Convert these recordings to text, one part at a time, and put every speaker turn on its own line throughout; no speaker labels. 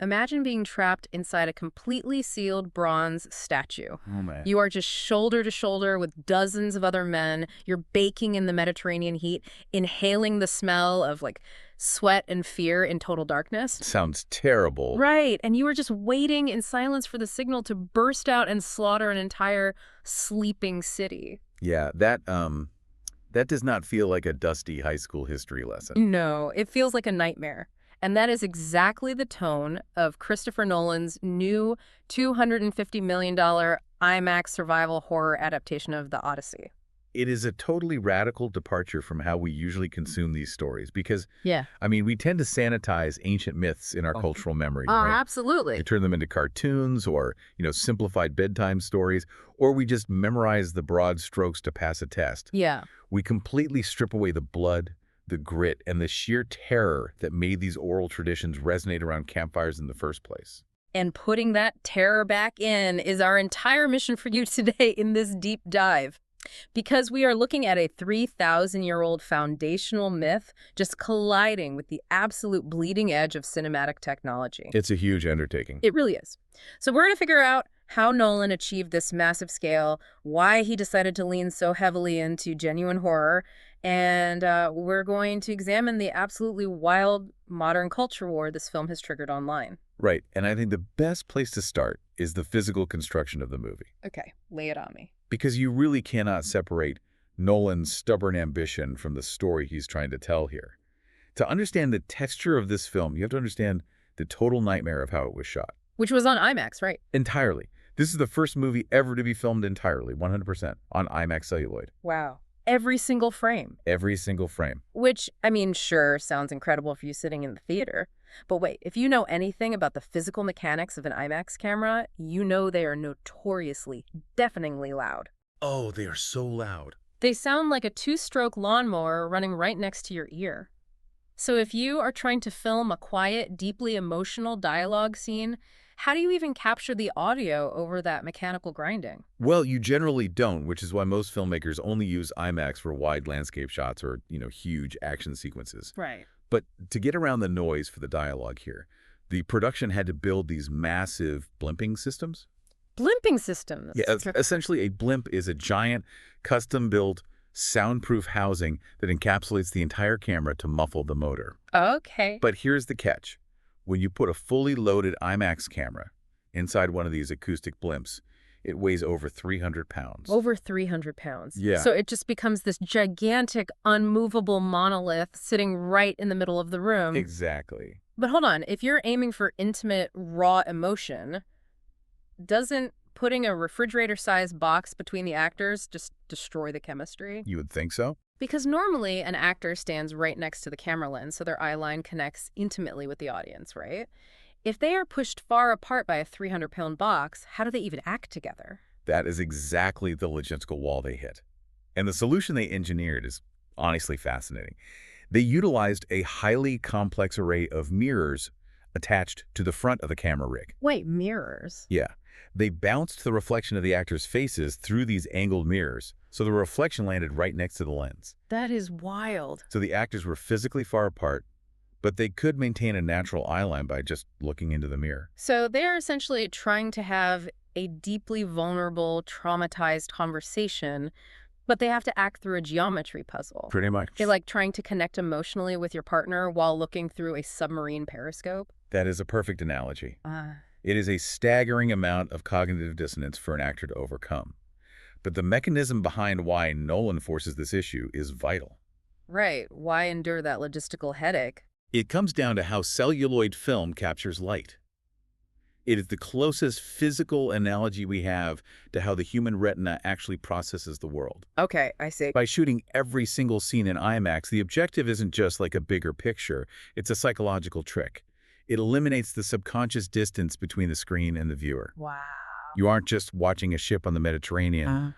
Imagine being trapped inside a completely sealed bronze statue.
Oh, man.
You are just shoulder to shoulder with dozens of other men. You're baking in the Mediterranean heat, inhaling the smell of, like, sweat and fear in total darkness.
Sounds terrible.
Right, and you were just waiting in silence for the signal to burst out and slaughter an entire sleeping city.
Yeah, that does not feel like a dusty high school history lesson.
No, it feels like a nightmare. And that is exactly the tone of Christopher Nolan's new $250 million IMAX survival horror adaptation of the Odyssey.
It is a totally radical departure from how we usually consume these stories because,
Yeah.
I mean, we tend to sanitize ancient myths in our cultural memory, right?
Absolutely.
We turn them into cartoons or, simplified bedtime stories, or we just memorize the broad strokes to pass a test.
Yeah.
We completely strip away the blood, the grit, and the sheer terror that made these oral traditions resonate around campfires in the first place.
And putting that terror back in is our entire mission for you today in this deep dive. Because we are looking at a 3,000-year-old foundational myth just colliding with the absolute bleeding edge of cinematic technology.
It's a huge undertaking.
It really is. So we're going to figure out how Nolan achieved this massive scale, why he decided to lean so heavily into genuine horror, and we're going to examine the absolutely wild modern culture war this film has triggered online.
Right, and I think the best place to start is the physical construction of the movie.
Okay, lay it on me.
Because you really cannot separate Nolan's stubborn ambition from the story he's trying to tell here. To understand the texture of this film, you have to understand the total nightmare of how it was shot.
Which was on IMAX, right?
Entirely. This is the first movie ever to be filmed entirely, 100%, on IMAX celluloid.
Wow. Every single frame.
Every single frame.
Which, I mean, sure, sounds incredible for you sitting in the theater. But wait, if you know anything about the physical mechanics of an IMAX camera, you know they are notoriously, deafeningly loud.
Oh, they are so loud.
They sound like a two-stroke lawnmower running right next to your ear. So if you are trying to film a quiet, deeply emotional dialogue scene, how do you even capture the audio over that mechanical grinding?
Well, you generally don't, which is why most filmmakers only use IMAX for wide landscape shots or, huge action sequences.
Right.
But to get around the noise for the dialogue here, the production had to build these massive blimping systems.
Blimping systems?
Yeah, essentially a blimp is a giant, custom-built, soundproof housing that encapsulates the entire camera to muffle the motor.
Okay.
But here's the catch. When you put a fully loaded IMAX camera inside one of these acoustic blimps, it weighs over 300 pounds.
Over 300 pounds.
Yeah.
So it just becomes this gigantic, unmovable monolith sitting right in the middle of the room.
Exactly.
But hold on, if you're aiming for intimate, raw emotion, doesn't putting a refrigerator-sized box between the actors just destroy the chemistry?
You would think so?
Because normally an actor stands right next to the camera lens, so their eye line connects intimately with the audience, right? If they are pushed far apart by a 300-pound box, how do they even act together?
That is exactly the logistical wall they hit. And the solution they engineered is honestly fascinating. They utilized a highly complex array of mirrors attached to the front of the camera rig.
Wait, mirrors?
Yeah. They bounced the reflection of the actors' faces through these angled mirrors, so the reflection landed right next to the lens.
That is wild.
So the actors were physically far apart, but they could maintain a natural eye line by just looking into the mirror.
So they're essentially trying to have a deeply vulnerable, traumatized conversation, but they have to act through a geometry puzzle.
Pretty much.
They're like trying to connect emotionally with your partner while looking through a submarine periscope.
That is a perfect analogy. It is a staggering amount of cognitive dissonance for an actor to overcome. But the mechanism behind why Nolan forces this issue is vital.
Right. Why endure that logistical headache?
It comes down to how celluloid film captures light. It is the closest physical analogy we have to how the human retina actually processes the world.
Okay, I see.
By shooting every single scene in IMAX, the objective isn't just like a bigger picture, it's a psychological trick. It eliminates the subconscious distance between the screen and the viewer.
Wow.
You aren't just watching a ship on the Mediterranean.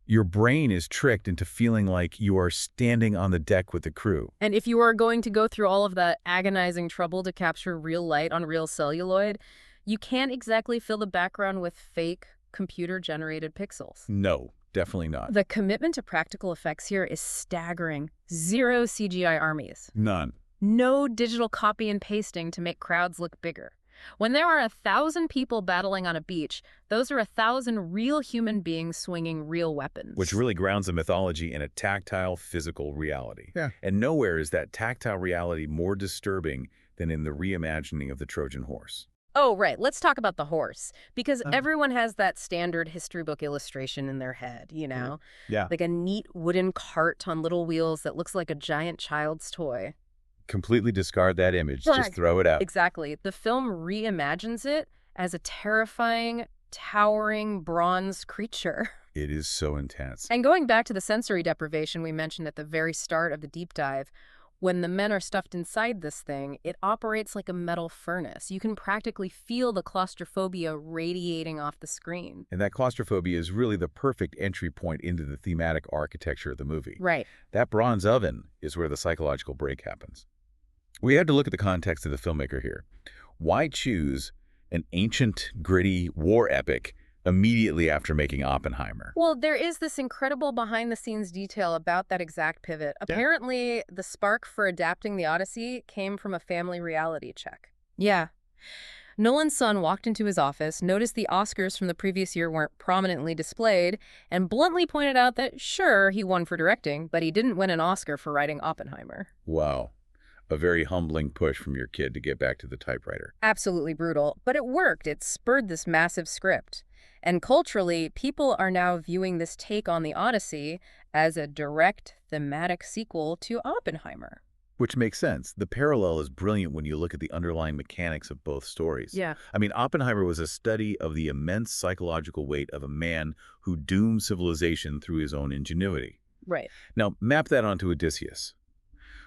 Your brain is tricked into feeling like you are standing on the deck with the crew.
And if you are going to go through all of that agonizing trouble to capture real light on real celluloid, you can't exactly fill the background with fake computer-generated pixels.
No, definitely not.
The commitment to practical effects here is staggering. 0 CGI armies.
None.
No digital copy and pasting to make crowds look bigger. When there are 1,000 people battling on a beach, those are 1,000 real human beings swinging real weapons.
Which really grounds the mythology in a tactile, physical reality.
Yeah.
And nowhere is that tactile reality more disturbing than in the reimagining of the Trojan horse.
Oh, right. Let's talk about the horse. Because everyone has that standard history book illustration in their head, you know?
Yeah.
Like a neat wooden cart on little wheels that looks like a giant child's toy.
Completely discard that image. Just throw it out.
Exactly. The film reimagines it as a terrifying, towering bronze creature.
It is so intense.
And going back to the sensory deprivation we mentioned at the very start of the deep dive, when the men are stuffed inside this thing, it operates like a metal furnace. You can practically feel the claustrophobia radiating off the screen.
And that claustrophobia is really the perfect entry point into the thematic architecture of the movie.
Right.
That bronze oven is where the psychological break happens. We had to look at the context of the filmmaker here. Why choose an ancient, gritty war epic immediately after making Oppenheimer?
Well, there is this incredible behind-the-scenes detail about that exact pivot. Apparently, the spark for adapting the Odyssey came from a family reality check. Yeah. Nolan's son walked into his office, noticed the Oscars from the previous year weren't prominently displayed, and bluntly pointed out that, sure, he won for directing, but he didn't win an Oscar for writing Oppenheimer.
Wow. A very humbling push from your kid to get back to the typewriter.
Absolutely brutal, but it worked. It spurred this massive script. And culturally, people are now viewing this take on the Odyssey as a direct thematic sequel to Oppenheimer.
Which makes sense. The parallel is brilliant when you look at the underlying mechanics of both stories.
Yeah.
I mean, Oppenheimer was a study of the immense psychological weight of a man who doomed civilization through his own ingenuity.
Right.
Now, map that onto Odysseus.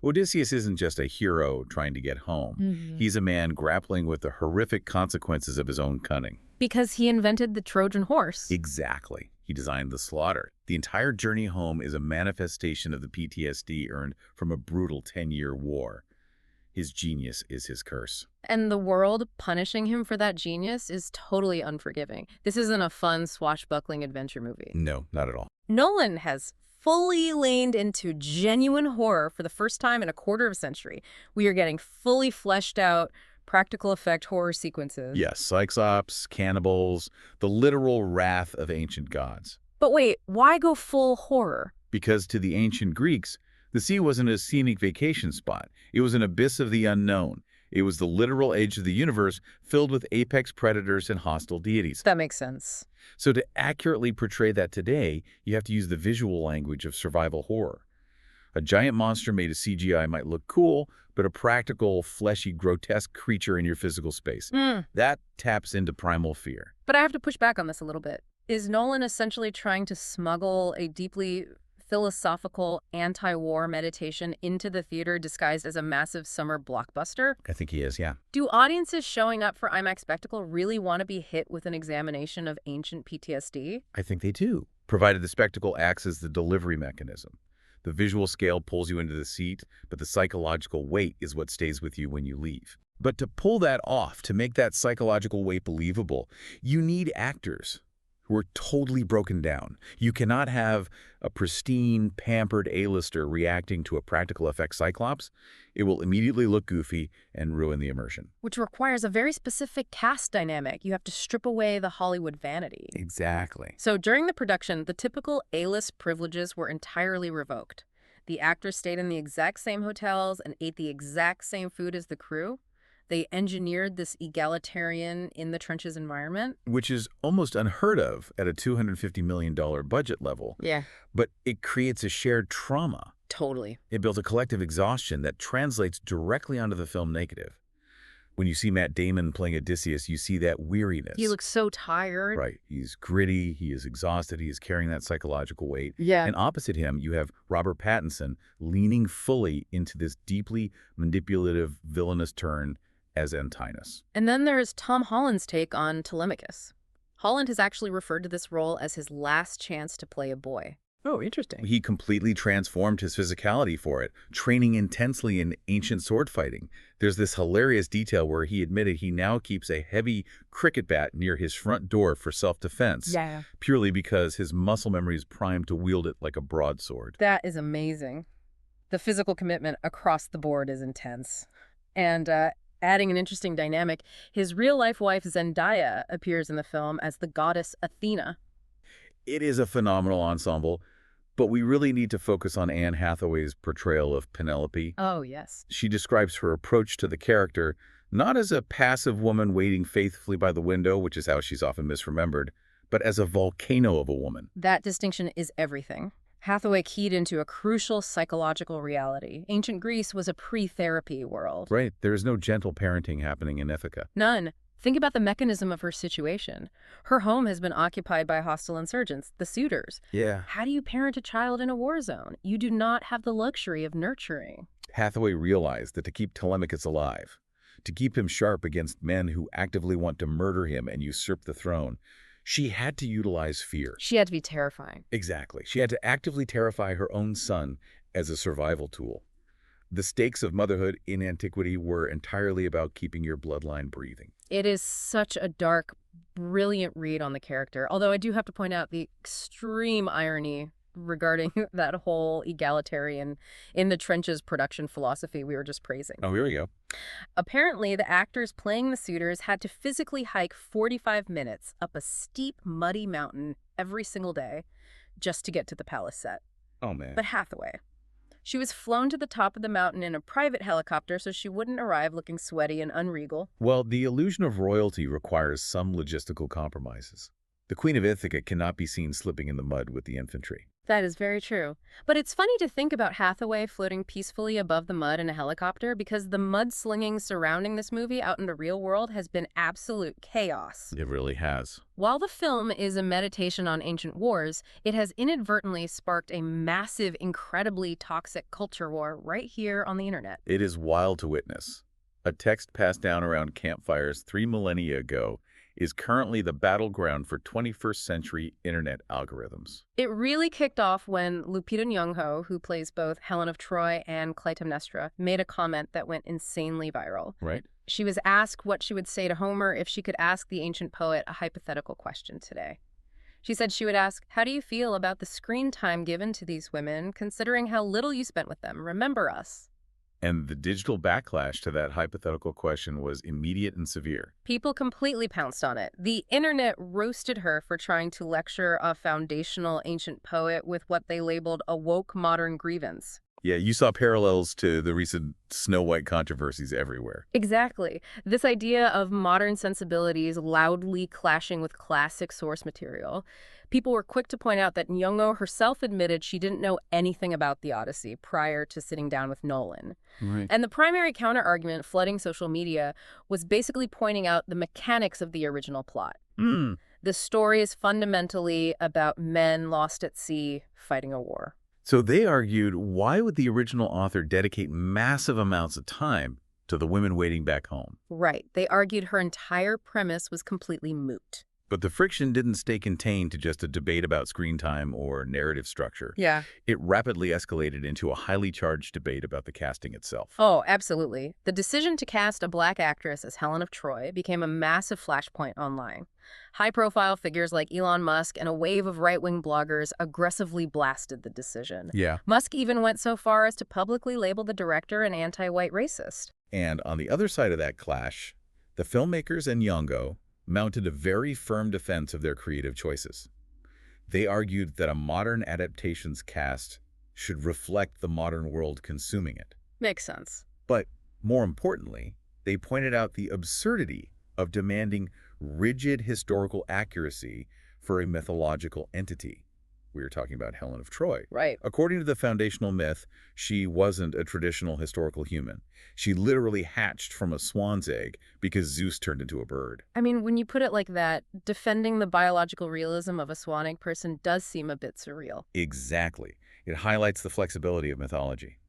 Odysseus isn't just a hero trying to get home. He's a man grappling with the horrific consequences of his own cunning.
Because he invented the Trojan horse.
Exactly. He designed the slaughter. The entire journey home is a manifestation of the PTSD earned from a brutal 10-year war. His genius is his curse.
And the world punishing him for that genius is totally unforgiving. This isn't a fun, swashbuckling adventure movie.
No, not at all.
Nolan has fully leaned into genuine horror for the first time in a quarter of a century. We are getting fully fleshed out practical effect horror sequences.
Yes, Cyclops, cannibals, the literal wrath of ancient gods.
But wait, why go full horror?
Because to the ancient Greeks, the sea wasn't a scenic vacation spot. It was an abyss of the unknown. It was the literal edge of the universe filled with apex predators and hostile deities.
That makes sense.
So to accurately portray that today, you have to use the visual language of survival horror. A giant monster made of CGI might look cool, but a practical, fleshy, grotesque creature in your physical space. That taps into primal fear.
But I have to push back on this a little bit. Is Nolan essentially trying to smuggle a deeply philosophical anti-war meditation into the theater disguised as a massive summer blockbuster?
I think he is, yeah.
Do audiences showing up for IMAX Spectacle really want to be hit with an examination of ancient PTSD?
I think they do, provided the spectacle acts as the delivery mechanism. The visual scale pulls you into the seat, but the psychological weight is what stays with you when you leave. But to pull that off, to make that psychological weight believable, you need actors who are totally broken down. You cannot have a pristine, pampered A-lister reacting to a practical effect Cyclops. It will immediately look goofy and ruin the immersion.
Which requires a very specific cast dynamic. You have to strip away the Hollywood vanity.
Exactly.
So during the production, the typical A-list privileges were entirely revoked. The actors stayed in the exact same hotels and ate the exact same food as the crew. They engineered this egalitarian in-the-trenches environment.
Which is almost unheard of at a $250 million budget level.
Yeah.
But it creates a shared trauma.
Totally.
It built a collective exhaustion that translates directly onto the film negative. When you see Matt Damon playing Odysseus, you see that weariness.
He looks so tired.
Right. He's gritty, he is exhausted, he is carrying that psychological weight.
Yeah.
And opposite him, you have Robert Pattinson leaning fully into this deeply manipulative, villainous turn as Antinous.
And then there's Tom Holland's take on Telemachus. Holland has actually referred to this role as his last chance to play a boy. Oh, interesting.
He completely transformed his physicality for it, training intensely in ancient sword fighting. There's this hilarious detail where he admitted he now keeps a heavy cricket bat near his front door for self-defense.
Yeah.
Purely because his muscle memory is primed to wield it like a broadsword.
That is amazing. The physical commitment across the board is intense. And Adding an interesting dynamic, his real-life wife Zendaya appears in the film as the goddess Athena.
It is a phenomenal ensemble, but we really need to focus on Anne Hathaway's portrayal of Penelope.
Oh, yes.
She describes her approach to the character not as a passive woman waiting faithfully by the window, which is how she's often misremembered, but as a volcano of a woman.
That distinction is everything. Hathaway keyed into a crucial psychological reality. Ancient Greece was a pre-therapy world.
Right, there is no gentle parenting happening in Ithaca.
None. Think about the mechanism of her situation. Her home has been occupied by hostile insurgents, the suitors.
Yeah.
How do you parent a child in a war zone? You do not have the luxury of nurturing.
Hathaway realized that to keep Telemachus alive, to keep him sharp against men who actively want to murder him and usurp the throne, she had to utilize fear.
She had to be terrifying.
Exactly. She had to actively terrify her own son as a survival tool. The stakes of motherhood in antiquity were entirely about keeping your bloodline breathing.
It is such a dark, brilliant read on the character, although I do have to point out the extreme irony regarding that whole egalitarian in the trenches production philosophy we were just praising.
Oh, here we go.
Apparently, the actors playing the suitors had to physically hike 45 minutes up a steep, muddy mountain every single day just to get to the palace set.
Oh, man.
But Hathaway, she was flown to the top of the mountain in a private helicopter so she wouldn't arrive looking sweaty and unregal.
Well, the illusion of royalty requires some logistical compromises. The Queen of Ithaca cannot be seen slipping in the mud with the infantry.
That is very true. But it's funny to think about Hathaway floating peacefully above the mud in a helicopter because the mudslinging surrounding this movie out in the real world has been absolute chaos.
It really has.
While the film is a meditation on ancient wars, it has inadvertently sparked a massive, incredibly toxic culture war right here on the internet.
It is wild to witness. A text passed down around campfires 3 millennia ago is currently the battleground for 21st century internet algorithms.
It really kicked off when Lupita Nyong'o, who plays both Helen of Troy and Clytemnestra, made a comment that went insanely viral.
Right?
She was asked what she would say to Homer if she could ask the ancient poet a hypothetical question today. She said she would ask, "How do you feel about the screen time given to these women, considering how little you spent with them? Remember us."
And the digital backlash to that hypothetical question was immediate and severe.
People completely pounced on it. The internet roasted her for trying to lecture a foundational ancient poet with what they labeled a woke modern grievance.
Yeah, you saw parallels to the recent Snow White controversies everywhere.
Exactly. This idea of modern sensibilities loudly clashing with classic source material. People were quick to point out that Nyong'o herself admitted she didn't know anything about the Odyssey prior to sitting down with Nolan.
Right.
And the primary counterargument flooding social media was basically pointing out the mechanics of the original plot. The story is fundamentally about men lost at sea fighting a war.
So they argued, why would the original author dedicate massive amounts of time to the women waiting back home?
Right. They argued her entire premise was completely moot.
But the friction didn't stay contained to just a debate about screen time or narrative structure.
Yeah.
It rapidly escalated into a highly charged debate about the casting itself.
Oh, absolutely. The decision to cast a Black actress as Helen of Troy became a massive flashpoint online. High-profile figures like Elon Musk and a wave of right-wing bloggers aggressively blasted the decision.
Yeah.
Musk even went so far as to publicly label the director an anti-white racist.
And on the other side of that clash, the filmmakers and Nyong'o mounted a very firm defense of their creative choices. They argued that a modern adaptation's cast should reflect the modern world consuming it.
Makes sense.
But more importantly, they pointed out the absurdity of demanding rigid historical accuracy for a mythological entity. We were talking about Helen of Troy.
Right.
According to the foundational myth, she wasn't a traditional historical human. She literally hatched from a swan's egg because Zeus turned into a bird.
I mean, when you put it like that, defending the biological realism of a swan egg person does seem a bit surreal.
Exactly. It highlights the flexibility of mythology.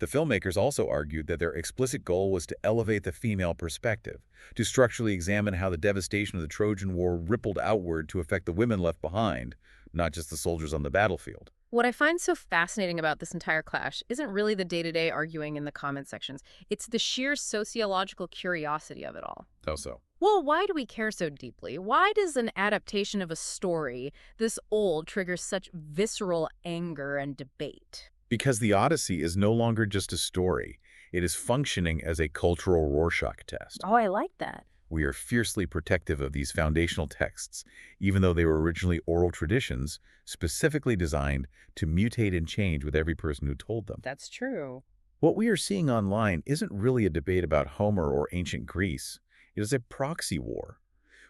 The filmmakers also argued that their explicit goal was to elevate the female perspective, to structurally examine how the devastation of the Trojan War rippled outward to affect the women left behind, not just the soldiers on the battlefield.
What I find so fascinating about this entire clash isn't really the day-to-day arguing in the comment sections. It's the sheer sociological curiosity of it all.
How so?
Well, why do we care so deeply? Why does an adaptation of a story this old trigger such visceral anger and debate?
Because the Odyssey is no longer just a story. It is functioning as a cultural Rorschach test.
Oh, I like that.
We are fiercely protective of these foundational texts, even though they were originally oral traditions specifically designed to mutate and change with every person who told them.
That's true.
What we are seeing online isn't really a debate about Homer or ancient Greece. It is a proxy war.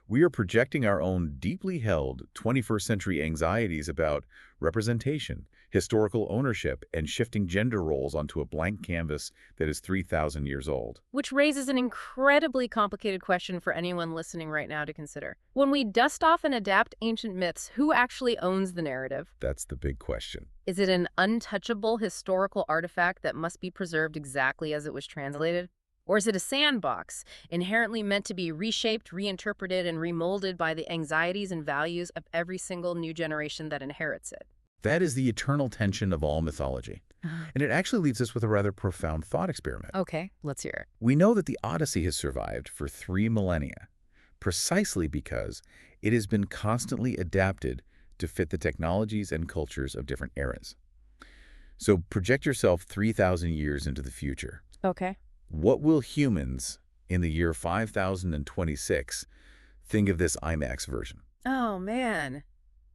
We are projecting our own deeply held 21st century anxieties about representation, historical ownership, and shifting gender roles onto a blank canvas that is 3,000 years old.
Which raises an incredibly complicated question for anyone listening right now to consider. When we dust off and adapt ancient myths, who actually owns the narrative?
That's the big question.
Is it an untouchable historical artifact that must be preserved exactly as it was translated? Or is it a sandbox, inherently meant to be reshaped, reinterpreted, and remolded by the anxieties and values of every single new generation that inherits it?
That is the eternal tension of all mythology. And it actually leaves us with a rather profound thought experiment.
Okay, let's hear it.
We know that the Odyssey has survived for 3 millennia, precisely because it has been constantly adapted to fit the technologies and cultures of different eras. So project yourself 3,000 years into the future.
Okay.
What will humans in the year 5026 think of this IMAX version?
Oh, man.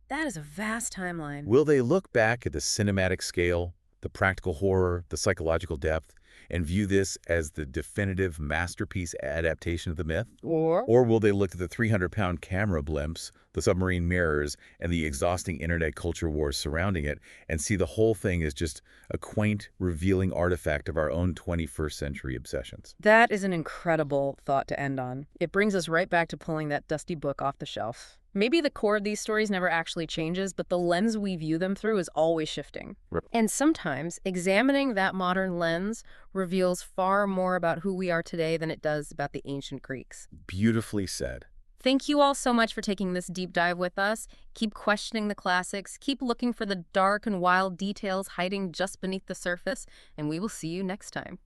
That is a vast timeline.
Will they look back at the cinematic scale, the practical horror, the psychological depth, and view this as the definitive masterpiece adaptation of the myth? Or will they look at the 300-pound camera blimps, the submarine mirrors, and the exhausting internet culture wars surrounding it, and see the whole thing as just a quaint, revealing artifact of our own 21st century obsessions?
That is an incredible thought to end on. It brings us right back to pulling that dusty book off the shelf. Maybe the core of these stories never actually changes, but the lens we view them through is always shifting.
Right.
And sometimes examining that modern lens reveals far more about who we are today than it does about the ancient Greeks.
Beautifully said.
Thank you all so much for taking this deep dive with us. Keep questioning the classics, keep looking for the dark and wild details hiding just beneath the surface, and we will see you next time.